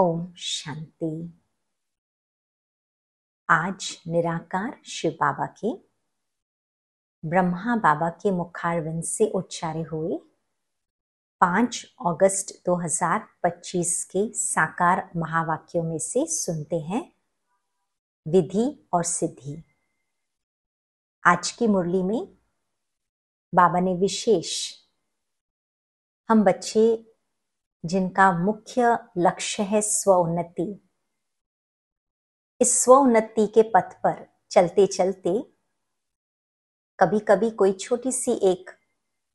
ओम शांति। आज निराकार शिव बाबा के ब्रह्मा बाबा के मुखारविंद से उच्चारे हुए 5 अगस्त 2025 के साकार महावाक्यों में से सुनते हैं विधि और सिद्धि। आज की मुरली में बाबा ने विशेष हम बच्चे जिनका मुख्य लक्ष्य है स्व उन्नति, इस स्व उन्नति के पथ पर चलते चलते कभी कभी कोई छोटी सी एक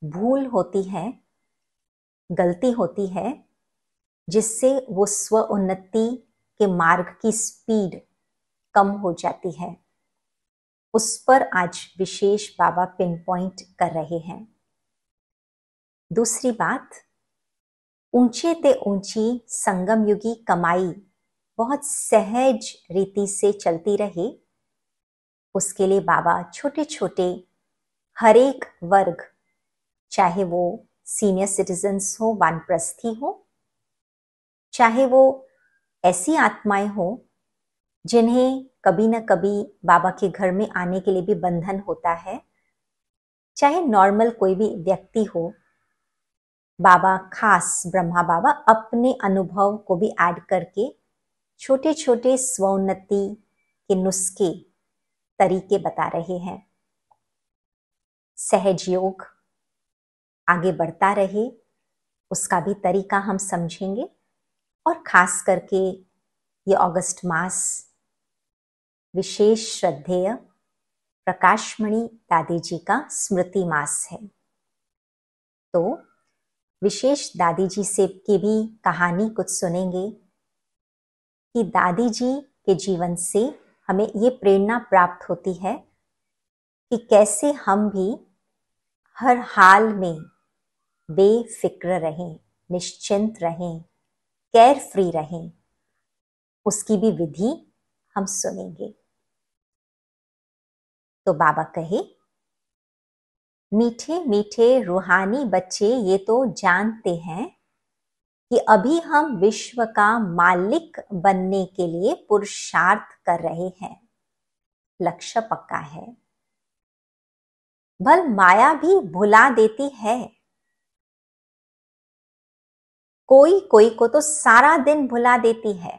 भूल होती है, गलती होती है, जिससे वो स्व उन्नति के मार्ग की स्पीड कम हो जाती है। उस पर आज विशेष बाबा पिन पॉइंट कर रहे हैं। दूसरी बात, ऊंचे ते ऊंची संगम युगी कमाई बहुत सहज रीति से चलती रहे, उसके लिए बाबा छोटे छोटे हर एक वर्ग, चाहे वो सीनियर सिटीजन्स हो, वानप्रस्थी हो, चाहे वो ऐसी आत्माएं हो जिन्हें कभी न कभी बाबा के घर में आने के लिए भी बंधन होता है, चाहे नॉर्मल कोई भी व्यक्ति हो, बाबा खास ब्रह्मा बाबा अपने अनुभव को भी ऐड करके छोटे छोटे स्वोन्नति के नुस्खे, तरीके बता रहे हैं। सहज योग आगे बढ़ता रहे, उसका भी तरीका हम समझेंगे। और खास करके ये अगस्त मास विशेष श्रद्धेय प्रकाशमणि दादी जी का स्मृति मास है, तो विशेष दादी जी से की भी कहानी कुछ सुनेंगे कि दादी जी के जीवन से हमें ये प्रेरणा प्राप्त होती है कि कैसे हम भी हर हाल में बेफिक्र रहें, निश्चिंत रहें, केयर फ्री रहें। उसकी भी विधि हम सुनेंगे। तो बाबा कहे, मीठे मीठे रूहानी बच्चे ये तो जानते हैं कि अभी हम विश्व का मालिक बनने के लिए पुरुषार्थ कर रहे हैं। लक्ष्य पक्का है, भल माया भी भुला देती है। कोई कोई को तो सारा दिन भुला देती है,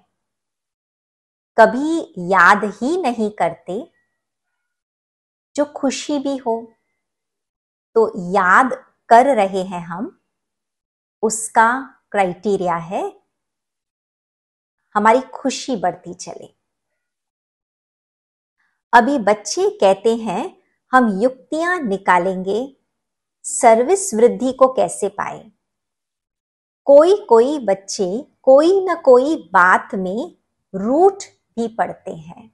कभी याद ही नहीं करते। जो खुशी भी हो तो याद कर रहे हैं हम, उसका क्राइटेरिया है हमारी खुशी बढ़ती चले। अभी बच्चे कहते हैं हम युक्तियां निकालेंगे सर्विस वृद्धि को कैसे पाए। कोई कोई बच्चे कोई न कोई बात में रूठ भी पड़ते हैं,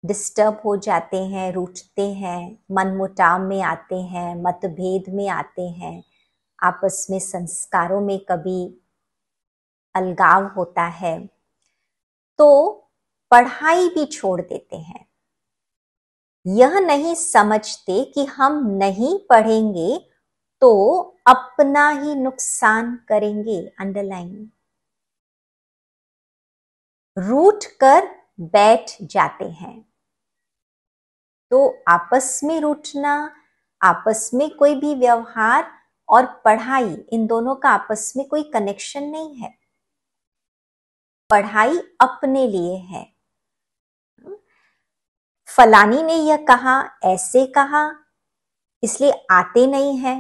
डिस्टर्ब हो जाते हैं, रूठते हैं, मनमुटाव में आते हैं, मतभेद में आते हैं, आपस में संस्कारों में कभी अलगाव होता है, तो पढ़ाई भी छोड़ देते हैं। यह नहीं समझते कि हम नहीं पढ़ेंगे तो अपना ही नुकसान करेंगे। अंडरलाइन, रूठ कर बैठ जाते हैं। तो आपस में रूठना, आपस में कोई भी व्यवहार और पढ़ाई, इन दोनों का आपस में कोई कनेक्शन नहीं है। पढ़ाई अपने लिए है। फलानी ने यह कहा, ऐसे कहा, इसलिए आते नहीं है।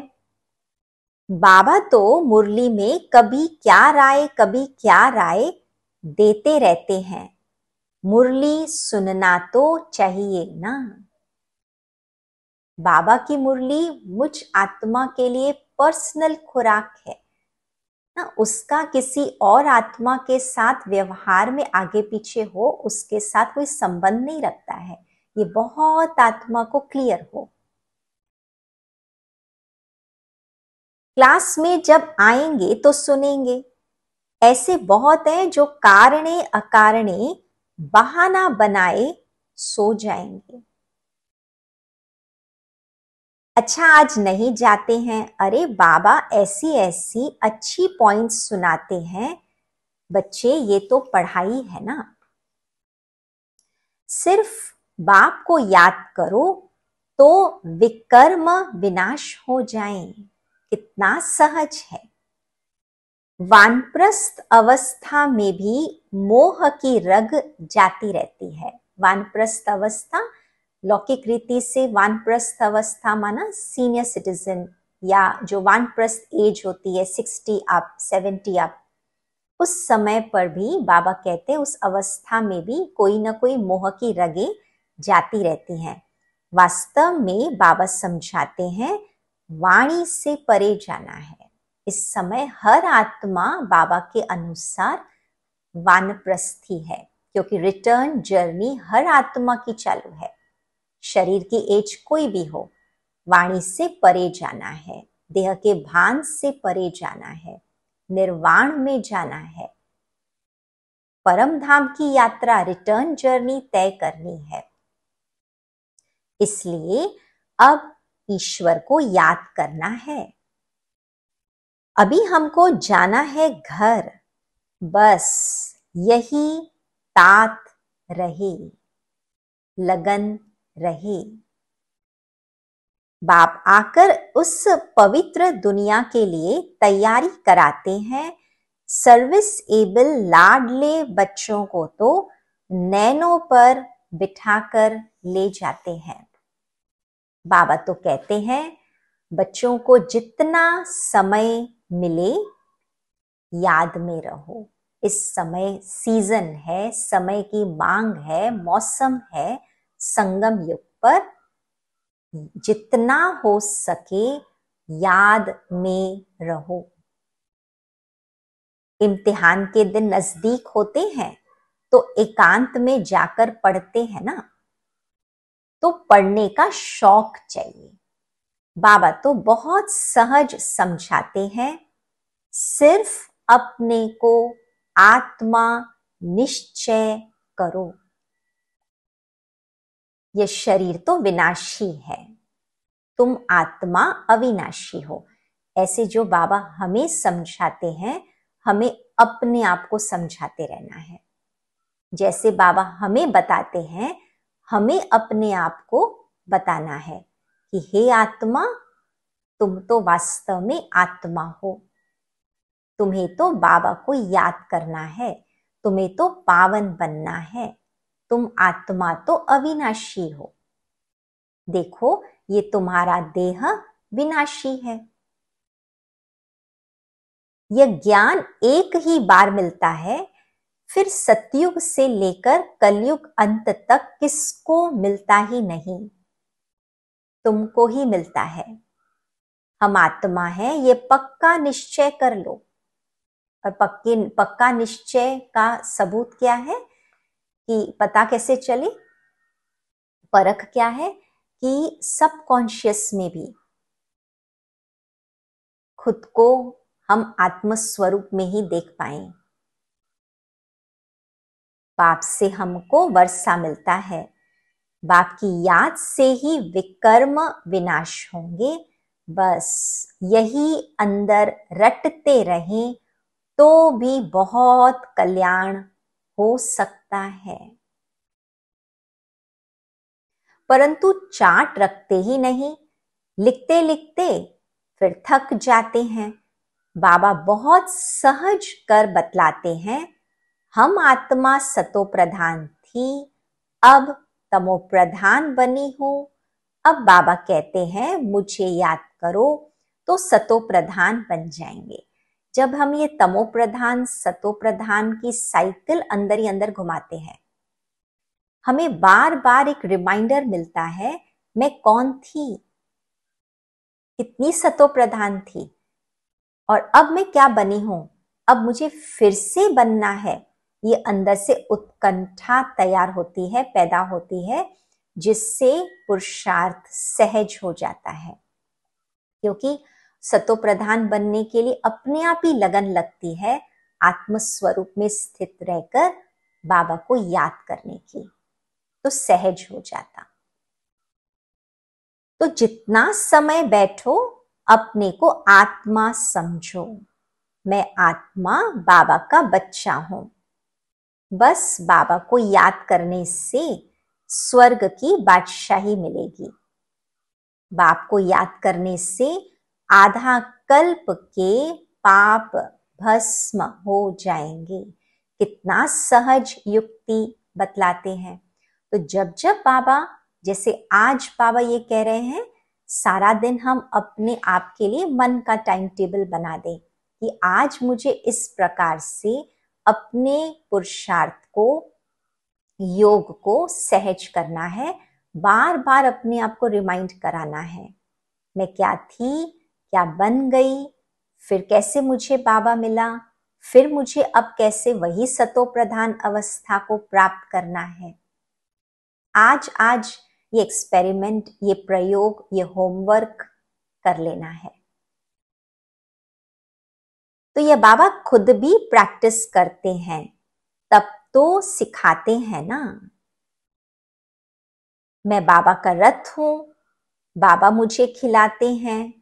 बाबा तो मुरली में कभी क्या राय कभी क्या राय देते रहते हैं। मुरली सुनना तो चाहिए ना। बाबा की मुरली मुझ आत्मा के लिए पर्सनल खुराक है ना। उसका किसी और आत्मा के साथ व्यवहार में आगे पीछे हो, उसके साथ कोई संबंध नहीं रखता है। ये बहुत आत्मा को क्लियर हो। क्लास में जब आएंगे तो सुनेंगे। ऐसे बहुत हैं जो कारणे अकारणे बहाना बनाए सो जाएंगे। अच्छा, आज नहीं जाते हैं, अरे बाबा ऐसी ऐसी अच्छी पॉइंट्स सुनाते हैं, बच्चे ये तो पढ़ाई है ना, सिर्फ बाप को याद करो तो विकर्म विनाश हो जाए। कितना सहज है। वानप्रस्थ अवस्था में भी मोह की रग जाती रहती है। वानप्रस्थ अवस्था लौकिक रीति से वानप्रस्थ अवस्था माना सीनियर सिटीजन, या जो वानप्रस्थ एज होती है 60 अप 70 अप, उस समय पर भी बाबा कहते हैं उस अवस्था में भी कोई ना कोई मोह की रगे जाती रहती हैं। वास्तव में बाबा समझाते हैं वाणी से परे जाना है। इस समय हर आत्मा बाबा के अनुसार वानप्रस्थी है, क्योंकि रिटर्न जर्नी हर आत्मा की चालू है। शरीर की एज कोई भी हो, वाणी से परे जाना है, देह के भान से परे जाना है, निर्वाण में जाना है, परम धाम की यात्रा रिटर्न जर्नी तय करनी है। इसलिए अब ईश्वर को याद करना है। अभी हमको जाना है घर, बस यही तात रहे, लगन रहे। बाप आकर उस पवित्र दुनिया के लिए तैयारी कराते हैं। सर्विस एबल लाडले बच्चों को तो नैनों पर बिठाकर ले जाते हैं। बाबा तो कहते हैं बच्चों को जितना समय मिले याद में रहो। इस समय सीजन है, समय की मांग है, मौसम है, संगम युग पर जितना हो सके याद में रहो। इम्तिहान के दिन नजदीक होते हैं तो एकांत में जाकर पढ़ते हैं ना, तो पढ़ने का शौक चाहिए। बाबा तो बहुत सहज समझाते हैं, सिर्फ अपने को आत्मा निश्चय करो। यह शरीर तो विनाशी है, तुम आत्मा अविनाशी हो। ऐसे जो बाबा हमें समझाते हैं, हमें अपने आप को समझाते रहना है। जैसे बाबा हमें बताते हैं, हमें अपने आप को बताना है कि हे आत्मा, तुम तो वास्तव में आत्मा हो। तुम्हें तो बाबा को याद करना है, तुम्हें तो पावन बनना है। तुम आत्मा तो अविनाशी हो। देखो ये तुम्हारा देह विनाशी है। यह ज्ञान एक ही बार मिलता है, फिर सतयुग से लेकर कलयुग अंत तक किसको मिलता ही नहीं, तुमको ही मिलता है। हम आत्मा है, ये पक्का निश्चय कर लो। और पक्का निश्चय का सबूत क्या है कि पता कैसे चले, परख क्या है कि सबकॉन्शियस में भी खुद को हम आत्म स्वरूप में ही देख पाए। बाप से हमको वर्षा मिलता है, बाप की याद से ही विकर्म विनाश होंगे। बस यही अंदर रटते रहें तो भी बहुत कल्याण हो सकता है। परंतु चार्ट रखते ही नहीं, लिखते लिखते फिर थक जाते हैं। बाबा बहुत सहज कर बतलाते हैं, हम आत्मा सतो प्रधान थी, अब तमो प्रधान बनी हूं। अब बाबा कहते हैं मुझे याद करो तो सतो प्रधान बन जाएंगे। जब हम ये तमो प्रधान सतो प्रधान की साइकिल अंदर ही अंदर घुमाते हैं, हमें बार बार एक रिमाइंडर मिलता है, मैं कौन थी, कितनी सतो प्रधान थी, और अब मैं क्या बनी हूं, अब मुझे फिर से बनना है। ये अंदर से उत्कंठा तैयार होती है, पैदा होती है, जिससे पुरुषार्थ सहज हो जाता है। क्योंकि सतो प्रधान बनने के लिए अपने आप ही लगन लगती है, आत्म स्वरूप में स्थित रहकर बाबा को याद करने की, तो सहज हो जाता। तो जितना समय बैठो अपने को आत्मा समझो। मैं आत्मा बाबा का बच्चा हूं। बस बाबा को याद करने से स्वर्ग की बादशाही मिलेगी। बाप को याद करने से आधा कल्प के पाप भस्म हो जाएंगे। कितना सहज युक्ति बतलाते हैं। तो जब जब बाबा, जैसे आज बाबा ये कह रहे हैं, सारा दिन हम अपने आप के लिए मन का टाइम टेबल बना दें कि आज मुझे इस प्रकार से अपने पुरुषार्थ को, योग को सहज करना है। बार बार अपने आप को रिमाइंड कराना है, मैं क्या थी, क्या बन गई, फिर कैसे मुझे बाबा मिला, फिर मुझे अब कैसे वही सतो प्रधान अवस्था को प्राप्त करना है। आज आज ये एक्सपेरिमेंट, ये प्रयोग, ये होमवर्क कर लेना है। तो ये बाबा खुद भी प्रैक्टिस करते हैं, तब तो सिखाते हैं ना। मैं बाबा का रथ हूं, बाबा मुझे खिलाते हैं,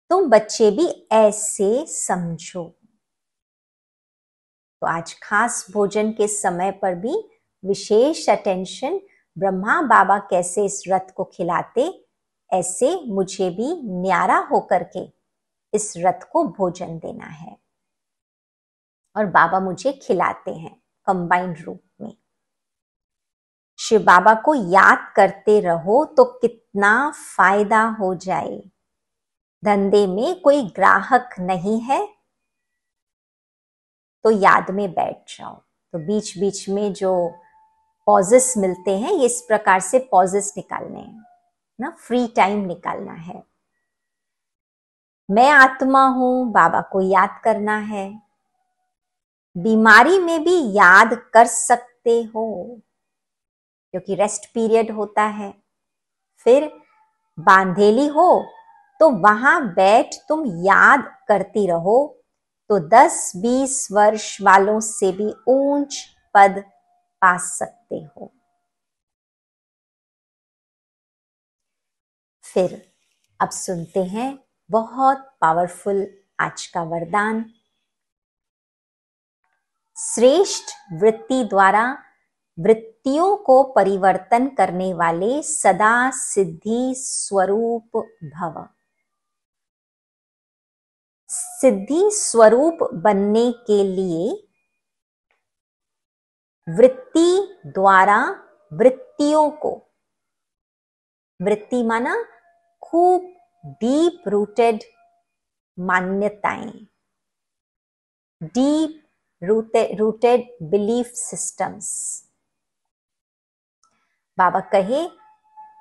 तुम बच्चे भी ऐसे समझो। तो आज खास भोजन के समय पर भी विशेष अटेंशन, ब्रह्मा बाबा कैसे इस रथ को खिलाते, ऐसे मुझे भी न्यारा होकर के इस रथ को भोजन देना है। और बाबा मुझे खिलाते हैं कंबाइंड रूप में। शिव बाबा को याद करते रहो तो कितना फायदा हो जाए। धंधे में कोई ग्राहक नहीं है तो याद में बैठ जाओ। तो बीच बीच में जो पॉजेस मिलते हैं, ये इस प्रकार से पॉजेस निकालने हैं ना, फ्री टाइम निकालना है। मैं आत्मा हूं, बाबा को याद करना है। बीमारी में भी याद कर सकते हो क्योंकि रेस्ट पीरियड होता है। फिर बांधेली हो तो वहां बैठ तुम याद करती रहो, तो 10-20 वर्ष वालों से भी ऊंच पद पा सकते हो। फिर अब सुनते हैं बहुत पावरफुल आज का वरदान। श्रेष्ठ वृत्ति द्वारा वृत्तियों को परिवर्तन करने वाले सदा सिद्धि स्वरूप भव। सिद्धि स्वरूप बनने के लिए वृत्ति द्वारा वृत्तियों को, वृत्ति माना खूब डीप रूटेड मान्यताएं, डीप रूटेड बिलीफ सिस्टम्स। बाबा कहे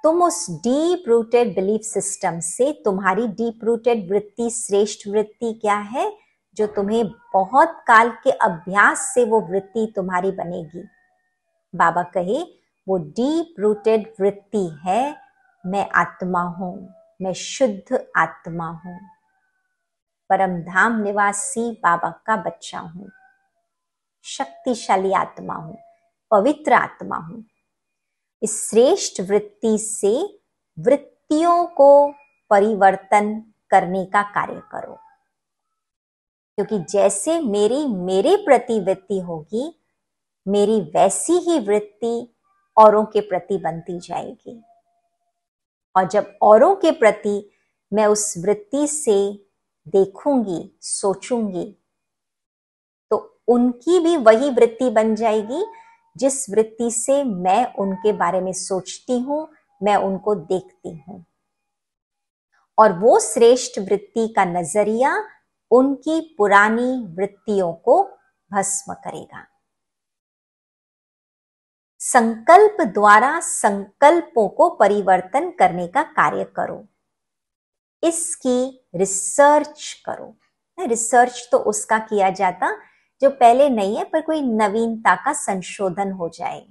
तुम उस डीप रूटेड बिलीफ सिस्टम से, तुम्हारी डीप रूटेड वृत्ति, श्रेष्ठ वृत्ति क्या है, जो तुम्हें बहुत काल के अभ्यास से वो वृत्ति तुम्हारी बनेगी। बाबा कहे वो डीप रूटेड वृत्ति है, मैं आत्मा हूं, मैं शुद्ध आत्मा हूं, परम धाम निवासी बाबा का बच्चा हूं, शक्तिशाली आत्मा हूं, पवित्र आत्मा हूं। इस श्रेष्ठ वृत्ति से वृत्तियों को परिवर्तन करने का कार्य करो, क्योंकि जैसे मेरे प्रति वृत्ति होगी, मेरी वैसी ही वृत्ति औरों के प्रति बनती जाएगी। और जब औरों के प्रति मैं उस वृत्ति से देखूंगी, सोचूंगी, तो उनकी भी वही वृत्ति बन जाएगी जिस वृत्ति से मैं उनके बारे में सोचती हूं, मैं उनको देखती हूं। और वो श्रेष्ठ वृत्ति का नजरिया उनकी पुरानी वृत्तियों को भस्म करेगा। संकल्प द्वारा संकल्पों को परिवर्तन करने का कार्य करो, इसकी रिसर्च करो। रिसर्च तो उसका किया जाता जो पहले नहीं है, पर कोई नवीनता का संशोधन हो जाए।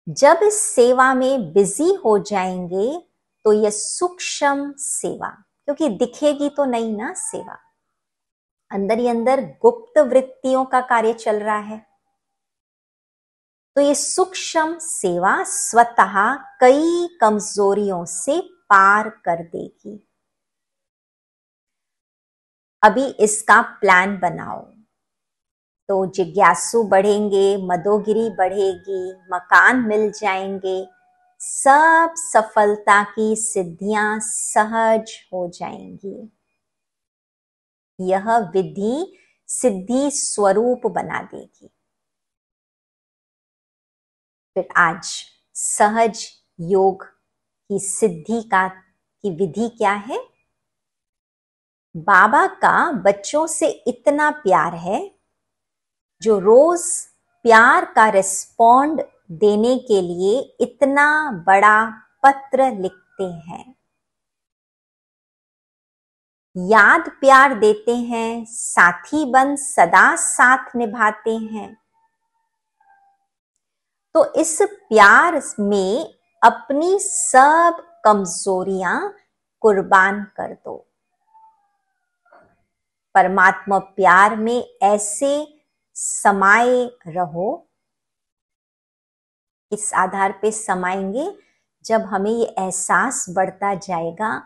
जब इस सेवा में बिजी हो जाएंगे तो यह सूक्ष्म सेवा, क्योंकि दिखेगी तो नहीं ना सेवा, अंदर ही अंदर गुप्त वृत्तियों का कार्य चल रहा है, तो ये सूक्ष्म सेवा स्वतः कई कमजोरियों से पार कर देगी। अभी इसका प्लान बनाओ। तो जिज्ञासु बढ़ेंगे, मदोगिरी बढ़ेगी, मकान मिल जाएंगे, सब सफलता की सिद्धियां सहज हो जाएंगी। यह विधि सिद्धि स्वरूप बना देगी। फिर आज सहज योग की सिद्धि की विधि क्या है? बाबा का बच्चों से इतना प्यार है, जो रोज प्यार का रिस्पॉन्ड देने के लिए इतना बड़ा पत्र लिखते हैं, याद प्यार देते हैं, साथी बन सदा साथ निभाते हैं। तो इस प्यार में अपनी सब कमजोरियां कुर्बान कर दो। परमात्मा प्यार में ऐसे समाये रहो। इस आधार पे समाएंगे जब हमें ये एहसास बढ़ता जाएगा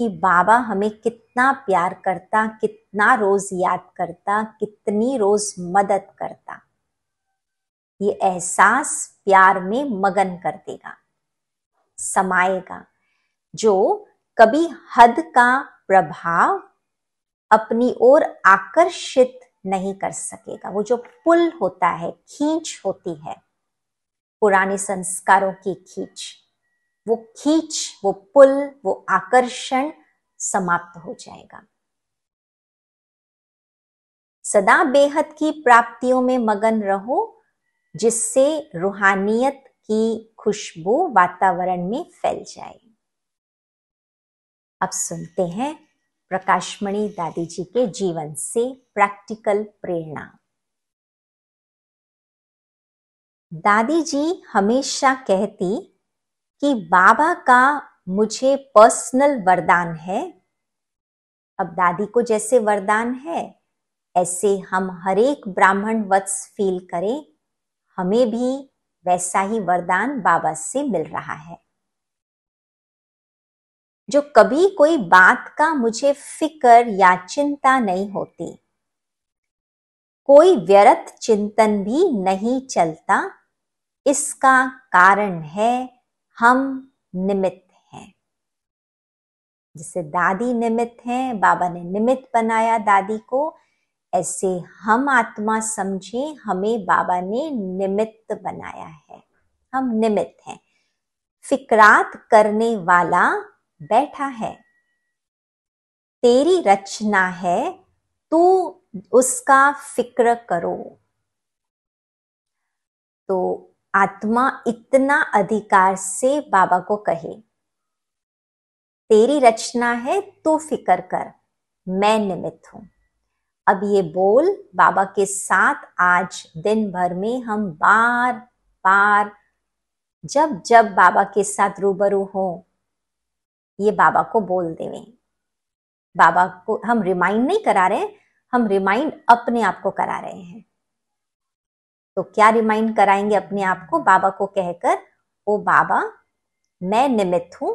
कि बाबा हमें कितना प्यार करता, कितना रोज याद करता, कितनी रोज मदद करता। ये एहसास प्यार में मगन कर देगा, समाएगा, जो कभी हद का प्रभाव अपनी ओर आकर्षित नहीं कर सकेगा। वो जो पुल होता है, खींच होती है, पुराने संस्कारों की खींच, वो खींच, वो पुल, वो आकर्षण समाप्त हो जाएगा। सदा बेहद की प्राप्तियों में मगन रहो, जिससे रूहानियत की खुशबू वातावरण में फैल जाए। अब सुनते हैं प्रकाशमणि दादी जी के जीवन से प्रैक्टिकल प्रेरणा। दादी जी हमेशा कहती कि बाबा का मुझे पर्सनल वरदान है। अब दादी को जैसे वरदान है, ऐसे हम हरेक ब्राह्मण वत्स फील करें, हमें भी वैसा ही वरदान बाबा से मिल रहा है। जो कभी कोई बात का मुझे फिक्र या चिंता नहीं होती, कोई व्यर्थ चिंतन भी नहीं चलता, इसका कारण है हम निमित्त हैं। जैसे दादी निमित्त हैं, बाबा ने निमित्त बनाया दादी को, ऐसे हम आत्मा समझे हमें बाबा ने निमित्त बनाया है। हम निमित्त हैं। फिक्रात करने वाला बैठा है, तेरी रचना है, तू उसका फिक्र करो। तो आत्मा इतना अधिकार से बाबा को कहे, तेरी रचना है, तू फिक्र कर, मैं निमित्त हूं। अब ये बोल बाबा के साथ आज दिन भर में हम बार बार जब जब बाबा के साथ रूबरू हो, ये बाबा को बोल देवें। बाबा को हम रिमाइंड नहीं करा रहे, हम रिमाइंड अपने आप को करा रहे हैं। तो क्या रिमाइंड कराएंगे अपने आप को? बाबा को कहकर, ओ बाबा, मैं निमित्त हूं,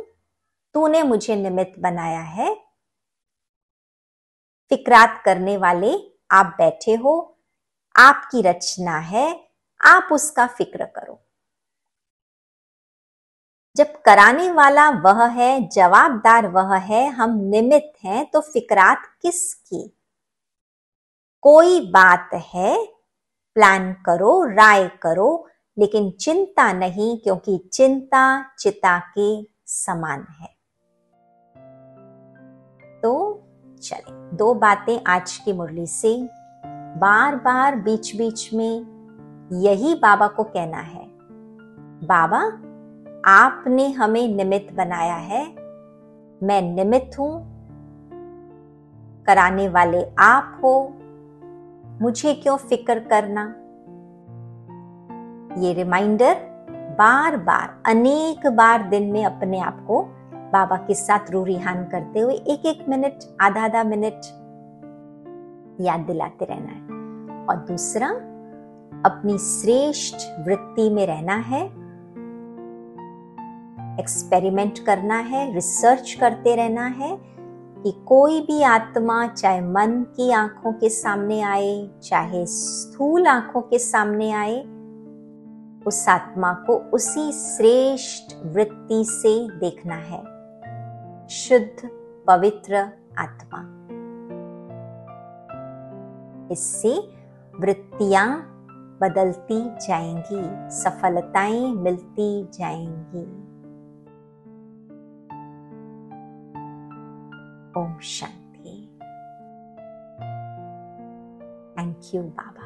तूने मुझे निमित्त बनाया है। फिक्रात करने वाले आप बैठे हो, आपकी रचना है, आप उसका फिक्र करो। जब कराने वाला वह है, जवाबदार वह है, हम निमित्त हैं, तो फिक्रात किसकी? कोई बात है, प्लान करो, राय करो, लेकिन चिंता नहीं, क्योंकि चिंता चिता के समान है। तो चले, दो बातें आज की मुरली से बार बार बीच बीच में यही बाबा को कहना है। बाबा, आपने हमें निमित्त बनाया है, मैं निमित्त हूं, कराने वाले आप हो, मुझे क्यों फिक्र करना? ये रिमाइंडर बार बार, अनेक बार दिन में अपने आप को बाबा के साथ रूरिहान करते हुए एक एक मिनट, आधा आधा मिनट याद दिलाते रहना है। और दूसरा, अपनी श्रेष्ठ वृत्ति में रहना है, एक्सपेरिमेंट करना है, रिसर्च करते रहना है, कि कोई भी आत्मा चाहे मन की आंखों के सामने आए, चाहे स्थूल आंखों के सामने आए, उस आत्मा को उसी श्रेष्ठ वृत्ति से देखना है। शुद्ध पवित्र आत्मा। इससे वृत्तियां बदलती जाएंगी, सफलताएं मिलती जाएंगी। ओम शांति। Thank you Baba.